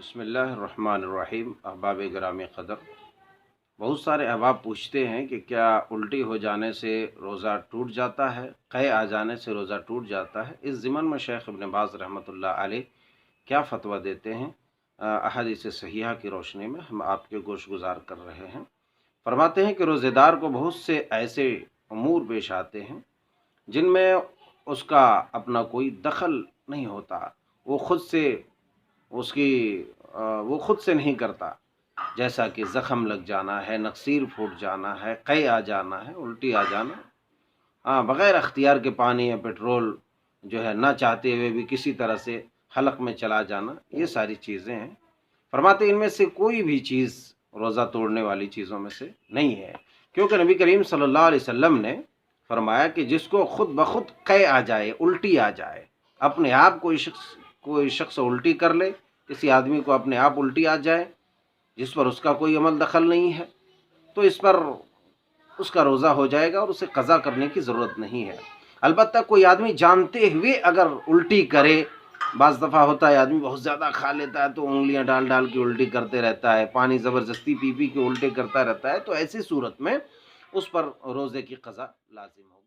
بسم اللہ الرحمن الرحیم۔ احباب گرامی قدر، بہت سارے احباب پوچھتے ہیں کہ کیا الٹی ہو جانے سے روزہ ٹوٹ جاتا ہے، قے آ جانے سے روزہ ٹوٹ جاتا ہے؟ اس ضمن میں شیخ ابن باز رحمۃ اللہ علیہ کیا فتویٰ دیتے ہیں؟ احادیث صحیحہ کی روشنی میں ہم آپ کے گوش گزار کر رہے ہیں۔ فرماتے ہیں کہ روزے دار کو بہت سے ایسے امور پیش آتے ہیں جن میں اس کا اپنا کوئی دخل نہیں ہوتا، وہ خود سے نہیں کرتا، جیسا کہ زخم لگ جانا ہے، نقصیر پھوٹ جانا ہے، قے آ جانا ہے، الٹی آ جانا، بغیر اختیار کے پانی یا پیٹرول جو ہے نہ چاہتے ہوئے بھی کسی طرح سے حلق میں چلا جانا، یہ ساری چیزیں ہیں۔ فرماتے ان میں سے کوئی بھی چیز روزہ توڑنے والی چیزوں میں سے نہیں ہے، کیونکہ نبی کریم صلی اللہ علیہ وسلم نے فرمایا کہ جس کو خود بخود قے آ جائے، الٹی آ جائے، اپنے آپ کوئی شخص الٹی کر لے، کسی آدمی کو اپنے آپ الٹی آ جائے جس پر اس کا کوئی عمل دخل نہیں ہے، تو اس پر اس کا روزہ ہو جائے گا اور اسے قضا کرنے کی ضرورت نہیں ہے۔ البتہ کوئی آدمی جانتے ہوئے اگر الٹی کرے، بعض دفعہ ہوتا ہے آدمی بہت زیادہ کھا لیتا ہے تو انگلیاں ڈال ڈال کے الٹی کرتے رہتا ہے، پانی زبردستی پی پی کے الٹی کرتا رہتا ہے، تو ایسی صورت میں اس پر روزے کی قضا لازم ہوگی۔